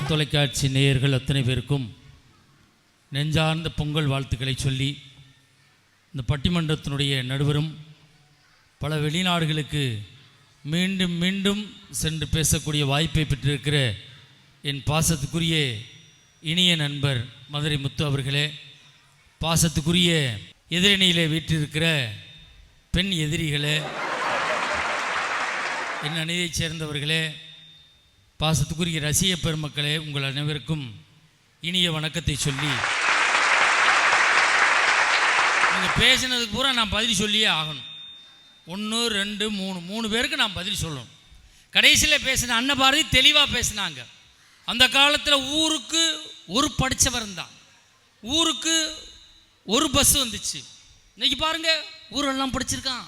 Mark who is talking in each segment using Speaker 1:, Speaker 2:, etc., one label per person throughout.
Speaker 1: தொலைக்காட்சி நேயர்கள் அத்தனை பேருக்கும் நெஞ்சார்ந்த பொங்கல் வாழ்த்துக்களை சொல்லி, இந்த பட்டிமன்றத்தினுடைய நடுவரும் பல வெளிநாடுகளுக்கு மீண்டும் மீண்டும் சென்று பேசக்கூடிய வாய்ப்பை பெற்றிருக்கிற என் பாசத்துக்குரிய இனிய நண்பர் மதுரை முத்து அவர்களே, பாசத்துக்குரிய எதிரணியிலே வீற்றிருக்கிற பெண் எதிரிகளே, என் அணியைச் சேர்ந்தவர்களே, பாசத்துக்குரிய ரசிக பெருமக்களே, உங்கள் அனைவருக்கும் இனிய வணக்கத்தை சொல்லி, நீங்கள் பேசினதுக்கு பூரா நான் பதில் சொல்லியே ஆகணும். 1 2 3 பேருக்கு நான் பதில் சொல்லணும். கடைசியில் பேசின அன்னபாரதி தெளிவாக பேசினாங்க. அந்த காலத்தில் ஊருக்கு ஒரு படித்தவர் தான், ஊருக்கு ஒரு பஸ் வந்துச்சு. இன்னைக்கு பாருங்க, ஊரெல்லாம் படிச்சிருக்கான்,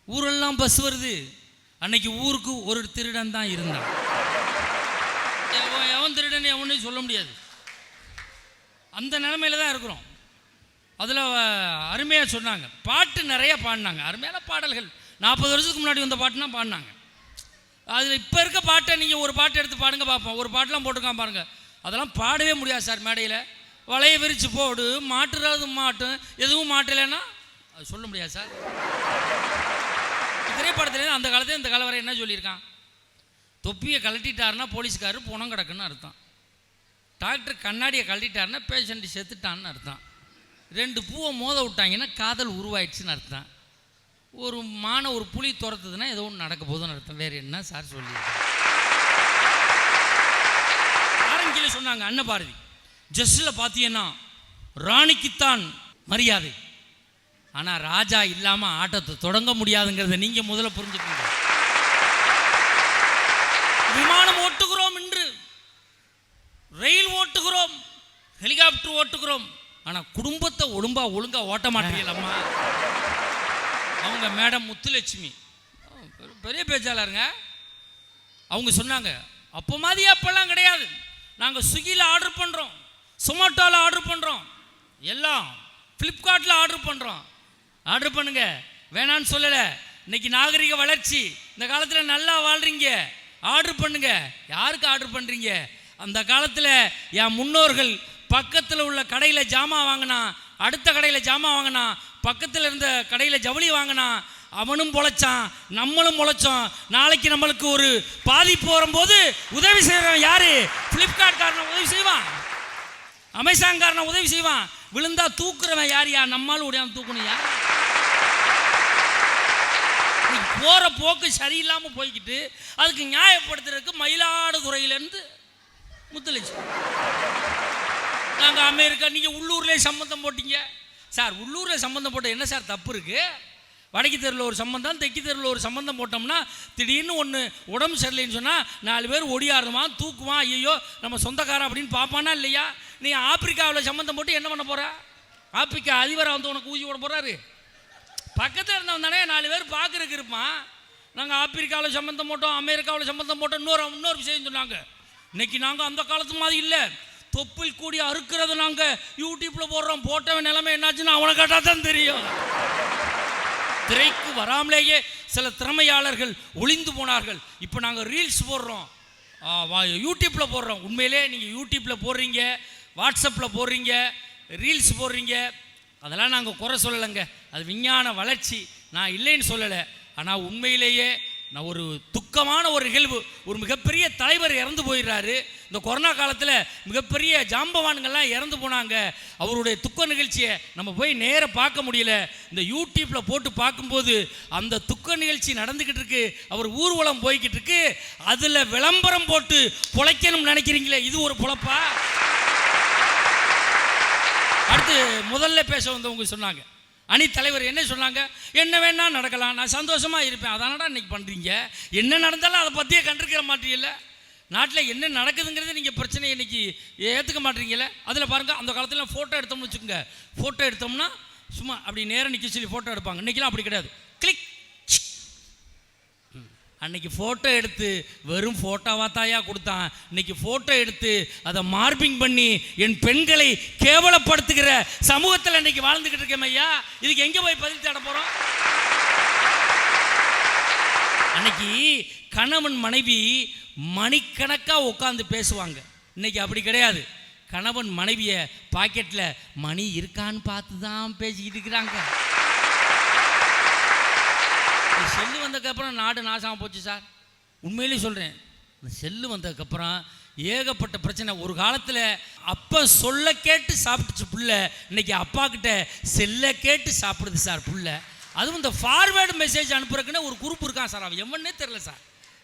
Speaker 1: ஊரெல்லாம் பஸ் வருது. அன்னைக்கு ஊருக்கு ஒரு திருடன் தான் இருந்தான். எவன் திருடன் எவனையும் சொல்ல முடியாது. அந்த நிலைமையில தான் இருக்கிறோம். அதில் அருமையாக சொன்னாங்க, பாட்டு நிறைய பாடினாங்க, அருமையான பாடல்கள். 40 வருஷத்துக்கு முன்னாடி வந்த பாட்டுனா பாடினாங்க. அதில் இப்போ இருக்க பாட்டை நீங்கள் ஒரு பாட்டு எடுத்து பாடுங்க பார்ப்போம். ஒரு பாட்டெலாம் போட்டுக்காம பாருங்கள், அதெல்லாம் பாடவே முடியாது சார். மேடையில் வளைய விரித்து போடு, மாட்டுறது மாட்டும், எதுவும் மாட்டலைன்னா அது சொல்ல முடியாது சார். திரைப்படத்தில் அந்த காலத்தில் இந்த கலவரை என்ன சொல்லியிருக்கான், தொப்பியை கழட்டிட்டாருன்னா போலீஸ்காரர் புணம் கிடக்குன்னு அர்த்தம், டாக்டர் கண்ணாடியை கழட்டிட்டாருன்னா பேஷண்ட் செத்துட்டான்னு அர்த்தம், 2 பூவை மோத விட்டாங்கன்னா காதல் உருவாயிடுச்சுன்னு அர்த்தம், ஒரு மான ஒரு புலி துரத்துதுன்னா ஏதோ ஒன்று நடக்க போதுன்னு அர்த்தம். வேறு என்ன சார் சொல்லியிருக்காங்க. ஆரம்பிக்கல சொன்னாங்க அன்னபாரதி, ஜஸ்டில் பார்த்தீங்கன்னா ராணிக்குத்தான் மரியாதை, ஆனால் ராஜா இல்லாமல் ஆட்டத்தை தொடங்க முடியாதுங்கிறத நீங்கள் முதல்ல புரிஞ்சுக்கோங்க. விமானம் ஓட்டுகிறோம் என்று, ரயில் ஓட்டுகிறோம், ஹெலிகாப்டர் ஓட்டுகிறோம், ஆனால் குடும்பத்தை ஒழுங்காக ஓட்ட மாட்டீங்களம்மா. அவங்க மேடம் முத்துலட்சுமி பெரிய பேச்சாளருங்க, அவங்க சொன்னாங்க, அப்போ மாதிரி அப்பெல்லாம் கிடையாது, நாங்கள் ஸ்விக்கியில் ஆர்டர் பண்ணுறோம், சொமேட்டோவில் ஆர்டர் பண்ணுறோம், எல்லாம் ஃப்ளிப்கார்ட்டில் ஆர்டர் பண்ணுறோம். ஆர்டர் பண்ணுங்க, வேணான்னு சொல்லலை. இன்னைக்கு நாகரிக வளர்ச்சி, இந்த காலத்தில் நல்லா வாழ்கிறீங்க, ஆர்டர் பண்ணுங்க. யாருக்கு ஆர்டர் பண்ணுறீங்க? அந்த காலத்தில் என் முன்னோர்கள் பக்கத்தில் உள்ள கடையில் ஜாமான் வாங்கினா, அடுத்த கடையில் ஜாமான் வாங்கினா, பக்கத்தில் இருந்த கடையில் ஜவுளி வாங்கினா, அவனும் பொழைச்சான், நம்மளும் பொழைச்சோம். நாளைக்கு நம்மளுக்கு ஒரு பாதிப்பு வரும்போது உதவி செய்கிறவன் யாரு? ஃப்ளிப்கார்ட் காரனை உதவி செய்வான், அமேசான் காரனை உதவி செய்வான். விழுந்தா தூக்குறவன் யார்? நம்மால் உடையாம தூக்கணும் யார்? போகிற போக்கு சரியில்லாமல் போய்கிட்டு அதுக்கு நியாயப்படுத்துறதுக்கு மயிலாடுதுறையிலேருந்து முத்துலட்சுமி, நாங்கள் அமெரிக்கா, நீங்கள் உள்ளூர்லேயே சம்மந்தம் போட்டீங்க சார். உள்ளூரில் சம்மந்தம் போட்ட என்ன சார் தப்பு இருக்குது? வடக்கு தெருவில் ஒரு சம்பந்தம், தெற்கு தெருவில் ஒரு சம்பந்தம் போட்டோம்னா திடீர்னு ஒன்று உடம்பு சரியில்லைன்னு சொன்னால் 4 பேர் ஒடியாடுவான், தூக்குவான், ஐயோ நம்ம சொந்தக்காரன் அப்படின்னு பார்ப்பானா இல்லையா? நீ ஆப்பிரிக்காவில் சம்மந்தம் போட்டு என்ன பண்ண போகிற? ஆப்பிரிக்கா அதிபராக வந்து உனக்கு ஊசி போட போகிறாரு? பக்கத்தில் இருந்தவன் தானே 4 பேர் பார்க்குறதுக்கு இருப்பான். நாங்கள் ஆப்பிரிக்காவில் சம்மந்தம் போட்டோம், அமெரிக்காவில் சம்மந்தம் போட்டோம். இன்னொரு விஷயம் சொன்னாங்க, இன்னைக்கு நாங்கள் அந்த காலத்து மாதிரி இல்லை, தொப்பில் கூடி அறுக்கிறது நாங்கள் யூடியூப்பில் போடுறோம். போட்டவன் நிலைமை என்னாச்சுன்னு அவனை கேட்டால் தான் தெரியும். திரைக்கு வராமலேயே சில திறமையாளர்கள் ஒளிந்து போனார்கள். இப்போ நாங்கள் ரீல்ஸ் போடுறோம், யூடியூப்பில் போடுறோம். உண்மையிலே நீங்கள் யூடியூப்பில் போடுறீங்க, வாட்ஸ்அப்பில் போடுறீங்க, ரீல்ஸ் போடுறீங்க, அதெல்லாம் நாங்கள் குறை சொல்லலைங்க, அது விஞ்ஞான வளர்ச்சி, நான் இல்லைன்னு சொல்லலை. ஆனால் உண்மையிலேயே நான் ஒரு துக்கமான ஒரு நிகழ்வு, ஒரு மிகப்பெரிய தலைவர் இறந்து போயிடுறாரு. இந்த கொரோனா காலத்தில் மிகப்பெரிய ஜாம்பவான்கள்லாம் இறந்து போனாங்க. அவருடைய துக்க நிகழ்ச்சியை நம்ம போய் நேராக பார்க்க முடியல. இந்த யூடியூப்பில் போட்டு பார்க்கும்போது அந்த துக்க நிகழ்ச்சி நடந்துக்கிட்டு இருக்கு, அவர் ஊர்வலம் போய்கிட்டு இருக்கு, அதில் விளம்பரம் போட்டு பொழைக்கணும்னு நினைக்கிறீங்களே, இது ஒரு பொழப்பா? அடுத்து முதல்ல பேச வந்தவங்க சொன்னாங்க, அணி தலைவர் என்ன சொன்னாங்க, என்ன வேணா நடக்கலாம், நான் சந்தோஷமாக இருப்பேன். அதானடா இன்னைக்கு பண்ணுறீங்க. என்ன நடந்தாலும் அதை பற்றியே கண்டிருக்கிற மாட்டீங்கல்ல. நாட்டில் என்ன நடக்குதுங்கிறது நீங்கள் பிரச்சனை இன்னைக்கு ஏற்றுக்க மாட்டீங்கல்ல. அதில் பாருங்கள், அந்த காலத்தில் ஃபோட்டோ எடுத்தோம்னு வச்சுக்கோங்க, ஃபோட்டோ எடுத்தோம்னா சும்மா அப்படி நேரம் நிற்க சொல்லி ஃபோட்டோ எடுப்பாங்க. இன்றைக்கெலாம் அப்படி கிடையாது, கிளிக். அன்னைக்கு ஃபோட்டோ எடுத்து வெறும் ஃபோட்டோவா தாயா கொடுத்தான். இன்னைக்கு ஃபோட்டோ எடுத்து அதை மார்பிங் பண்ணி என் பெண்களை கேவலப்படுத்துகிற சமூகத்தில் இன்னைக்கு வாழ்ந்துக்கிட்டு இருக்கேன் ஐயா. இதுக்கு எங்கே போய் பதில் தேட போகிறோம்? அன்னைக்கு கணவன் மனைவி மணிக்கணக்காக உட்காந்து பேசுவாங்க. இன்னைக்கு அப்படி கிடையாது. கணவன் மனைவியை பாக்கெட்டில் மணி இருக்கான்னு பார்த்து தான் பேசிக்கிட்டு இருக்கிறாங்க. செல்லு வந்ததுக்கப்புறம் நாடு நாசமாக போச்சு சார். உண்மையிலே சொல்கிறேன், இந்த செல்லு வந்ததுக்கப்புறம் ஏகப்பட்ட பிரச்சனை. ஒரு காலத்தில் அப்பா சொல்ல கேட்டு சாப்பிட்டுச்சு புள்ள, இன்னைக்கு அப்பா கிட்ட செல்ல கேட்டு சாப்பிடுது சார் புள்ள. அதுவும் இந்த ஃபார்வேர்டு மெசேஜ் அனுப்புறதுக்குன்னு ஒரு குரூப் இருக்கான் சார். அவன் எவனே தெரில சார்.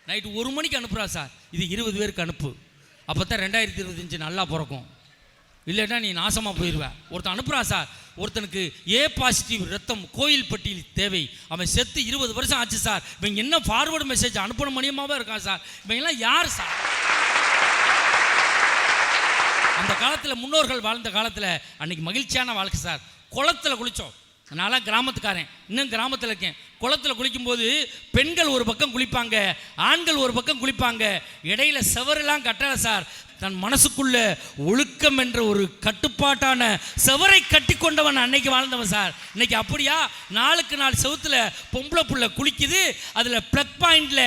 Speaker 1: நைட்டு 1 மணிக்கு அனுப்புகிறா சார், இது 20 பேருக்கு அனுப்பு, அப்போ தான் 2025 நல்லா பிறக்கும், இல்லைன்னா நீ நாசமாக போயிடுவேன். ஒருத்தன் அனுப்புகிறான் சார், ஒருத்தனுக்கு ஏ பாசிட்டிவ் ரத்தம் கோயில்பட்டியில் தேவை, அவன் செத்து 20 வருஷம் ஆச்சு சார், இவங்க என்ன ஃபார்வேர்டு மெசேஜ் அனுப்பணும் மணியமாகவே இருக்கான் சார். இவங்கெல்லாம் யார் சார்? அந்த காலத்தில் முன்னோர்கள் வாழ்ந்த காலத்தில் அன்றைக்கி மகிழ்ச்சியான வாழ்க்கை சார். குளத்தில் குளித்தோம். நான்லாம் கிராமத்துக்காரன், இன்னும் கிராமத்தில் இருக்கேன். குளத்தில் குளிக்கும்போது பெண்கள் ஒரு பக்கம் குளிப்பாங்க, ஆண்கள் ஒரு பக்கம் குளிப்பாங்க. இடையில செவரெல்லாம் கட்டலை சார். தன் மனசுக்குள்ள ஒழுக்கம் என்ற ஒரு கட்டுப்பாட்டான செவரை கட்டி கொண்டவன் அன்னைக்கு வாழ்ந்தவன் சார். இன்னைக்கு அப்படியா? நாளுக்கு நாள் செவுத்துல பொம்பளை புள்ள குளிக்குது, அதில் ப்ளக் பாயிண்டில்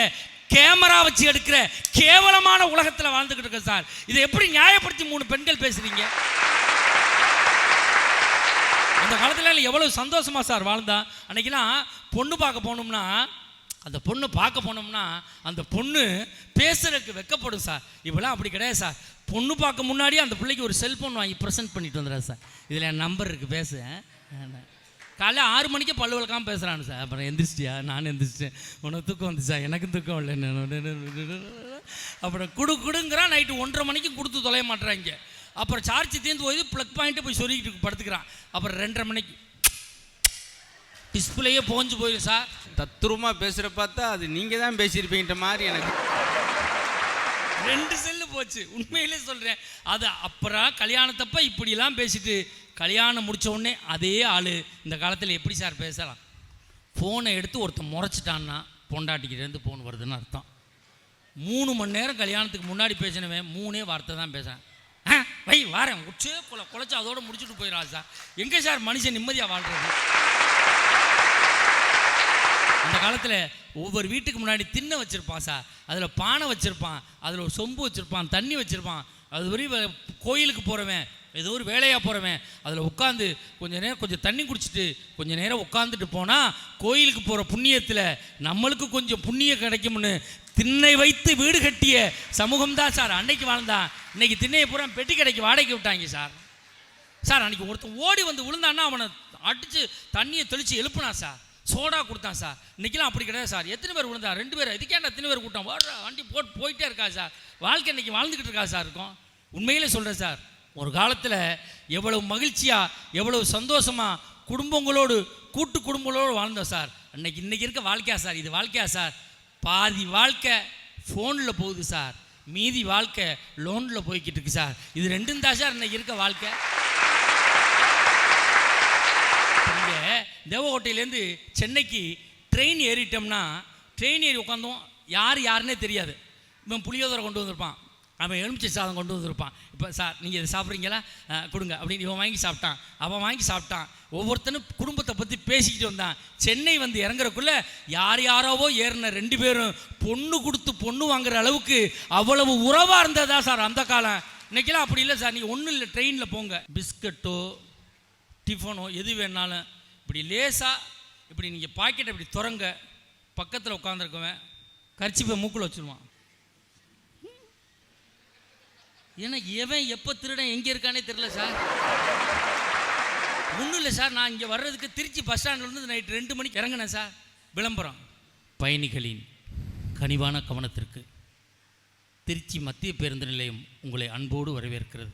Speaker 1: கேமரா வச்சு எடுக்கிற கேவலமான உலகத்தில் வாழ்ந்துக்கிட்டு இருக்க சார். இதை எப்படி நியாயப்படுத்தி 3 பெண்கள் பேசுறீங்க? அந்த காலத்தில் எவ்வளவு சந்தோஷமா சார் வாழ்ந்தான். அன்னைக்கெல்லாம் பொண்ணு பார்க்க போனோம்னா, அந்த பொண்ணு பார்க்க போனோம்னா அந்த பொண்ணு பேசுறதுக்கு வெக்கப்படும் சார். இப்போலாம் அப்படி கிடையாது சார். பொண்ணு பார்க்க முன்னாடியே அந்த பிள்ளைக்கு ஒரு செல்ஃபோன் வாங்கி ப்ரெசென்ட் பண்ணிட்டு வந்துடுறா சார். இதில் என் நம்பர் இருக்குது, பேச. காலைல 6 மணிக்கு பல்லு வளர்க்காமல் பேசுகிறான்னு சார். அப்புறம் எந்திரிச்சிட்டியா? நான் எந்திரிச்சிட்டேன். உனக்கு தூக்கம் வந்துச்சா? எனக்கும் தூக்கம் இல்லை. அப்புறம் கொடுங்கிறான். நைட்டு 1:30 மணிக்கு கொடுத்து தொலைய மாட்டுறாங்க. அப்புறம் சார்ஜ் தீர்ந்து போய் ப்ளக் பாயிண்ட்டை போய் சொருகிட்டு படுத்துக்கிறான். அப்புறம் 2:30 மணிக்கு டிஸ்பிளேயே போஞ்சு போயிடும் சார்.
Speaker 2: தத்துரமாக பேசுகிற பார்த்தா அது நீங்கள் தான் பேசியிருப்பீங்கிற மாதிரி எனக்கு
Speaker 1: 2 செல்லு போச்சு. உண்மையிலே சொல்கிறேன். அது அப்புறம் கல்யாணத்தப்ப இப்படிலாம் பேசிட்டு கல்யாணம் முடித்த உடனே அதே ஆள் இந்த காலத்தில் எப்படி சார் பேசலாம்? ஃபோனை எடுத்து ஒருத்தன் முறைச்சிட்டான்னா பொண்டாட்டிக்கிட்டேருந்து ஃபோன் வருதுன்னு அர்த்தம். 3 மணி நேரம் கல்யாணத்துக்கு முன்னாடி பேசினவன் 3 வார்த்தை தான் பேசுகிறேன். வை வாரேன் உச்சே குலைச்சி அதோடு முடிச்சுட்டு போயிடலாம் சார். எங்கே சார் மனுஷன் நிம்மதியாக வாழ்கிறது? அந்த காலத்தில் ஒவ்வொரு வீட்டுக்கு முன்னாடி திண்ணை வச்சுருப்பான் சார். அதில் பானை வச்சுருப்பான், அதில் ஒரு சொம்பு வச்சுருப்பான், தண்ணி வச்சுருப்பான். அது வரையும் கோயிலுக்கு போகிறவன், ஏதோ ஒரு வேலையாக போகிறவன் அதில் உட்காந்து கொஞ்சம் தண்ணி குடிச்சிட்டு கொஞ்சம் நேரம் உட்காந்துட்டு போனால் கோயிலுக்கு போகிற புண்ணியத்தில் நம்மளுக்கு கொஞ்சம் புண்ணியம் கிடைக்கும்னு திண்ணை வைத்து வீடு கட்டிய சமூகம்தான் சார் அன்னைக்கு வாழ்ந்தான். இன்னைக்கு திண்ணையை பூரா பெட்டி கடைக்கு வாடகைக்கு விட்டாங்க சார். சார் அன்றைக்கி ஒருத்தன் ஓடி வந்து விழுந்தான்னா அவனை அடித்து தண்ணியை தெளித்து எழுப்புனான் சார், சோடா கொடுத்தான் சார். இன்றைக்கெல்லாம் அப்படி கிடையாது சார். எத்தனை பேர் விழுந்தா? 2 பேர். இதுக்கேண்டா எத்தனை பேர் கூட்டம் வர வண்டி போயிட்டே இருக்கா சார். வாழ்க்கை இன்றைக்கி வாழ்ந்துக்கிட்டு இருக்கா சார் இருக்கும். உண்மையிலே சொல்கிறேன் சார், ஒரு காலத்தில் எவ்வளவு மகிழ்ச்சியாக எவ்வளவு சந்தோஷமாக குடும்பங்களோடு கூட்டு குடும்பங்களோடு வாழ்ந்தோம் சார். இன்றைக்கி இருக்க வாழ்க்கையா சார்? இது வாழ்க்கையா சார்? பாதி வாழ்க்கை ஃபோனில் போகுது சார், மீதி வாழ்க்கை லோனில் போய்கிட்டு இருக்கு சார். இது 2 தான் சார் இன்றைக்கி இருக்க வாழ்க்கை. நீங்கள் தேவகோட்டையிலேருந்து சென்னைக்கு ட்ரெயின் ஏறிட்டோம்னா, ட்ரெயின் ஏறி உட்காந்தோம், யாருன்னே தெரியாது. இவன் புளியோதரை கொண்டு வந்திருப்பான், அவன் எலுமிச்சை சாதம் கொண்டு வந்திருப்பான். இப்போ சார் நீங்கள் இதை சாப்பிட்றீங்களா, கொடுங்க அப்படின்னு இவன் வாங்கி சாப்பிட்டான், அவன் வாங்கி சாப்பிட்டான். ஒவ்வொருத்தனும் குடும்பத்தை பற்றி பேசிக்கிட்டு வந்தான். சென்னை வந்து இறங்குறக்குள்ளே யாரோவோ ஏறின 2 பேரும் பொண்ணு கொடுத்து பொண்ணு வாங்குற அளவுக்கு அவ்வளவு உறவாக இருந்ததா சார் அந்த காலம். இன்றைக்கெல்லாம் அப்படி இல்லை சார். நீங்கள் ஒன்றும் இல்லை, ட்ரெயினில் போங்க, பிஸ்கட்டோ டிஃபனோ எது வேணாலும் இப்படி லேசாக இப்படி நீங்கள் பாக்கெட்டை இப்படி திறங்க, பக்கத்தில் உட்காந்துருக்குவேன் கர்ச்சிப்பை மூக்கில் வச்சுருவான். ஏன்னா எவன் எப்போ திருடன் எங்கே இருக்கானே தெரியல சார். ஒன்றும் இல்லை சார், நான் இங்கே வர்றதுக்கு திருச்சி பஸ் ஸ்டாண்ட்லேருந்து நைட்டு 2 மணிக்கு இறங்கினேன் சார். விளம்பரம்: பயணிகளின் கனிவான கவனத்திற்கு திருச்சி மத்திய பேருந்து நிலையம் உங்களை அன்போடு வரவேற்கிறது.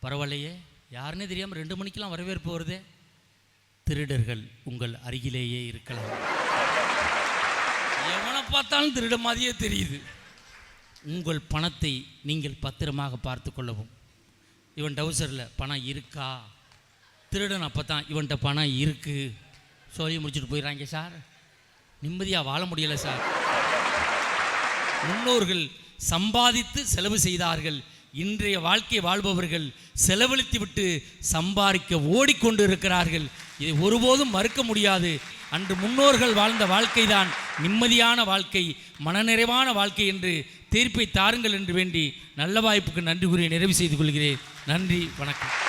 Speaker 1: பரவாயில்லையே, யாருன்னே தெரியாமல் 2 மணிக்கெலாம் வரவேற்பு வருதே. திருடர்கள் உங்கள் அருகிலேயே இருக்கலாம். எவனை பார்த்தாலும் திருட மாதிரியே தெரியுது. உங்கள் பணத்தை நீங்கள் பத்திரமாக பார்த்து கொள்ளவும். இவன் டவுசரில் பணம் இருக்கா? திருடன் அப்போ தான் இவன்கிட்ட பணம் இருக்குது சொல்லி முடிச்சுட்டு போயிடறாங்க சார். நிம்மதியாக வாழ முடியலை சார். முன்னோர்கள் சம்பாதித்து செலவு செய்தார்கள். இன்றைய வாழ்க்கை வாழ்பவர்கள் செலவழித்து விட்டு சம்பாதிக்க ஓடிக்கொண்டு இருக்கிறார்கள். இதை ஒருபோதும் மறுக்க முடியாது. அன்று முன்னோர்கள் வாழ்ந்த வாழ்க்கை தான் நிம்மதியான வாழ்க்கை, மனநிறைவான வாழ்க்கை என்று தீர்ப்பை தாருங்கள் என்று வேண்டி நல்ல வாய்ப்புக்கு நன்றி கூறி நிறைவு செய்து கொள்கிறேன். நன்றி, வணக்கம்.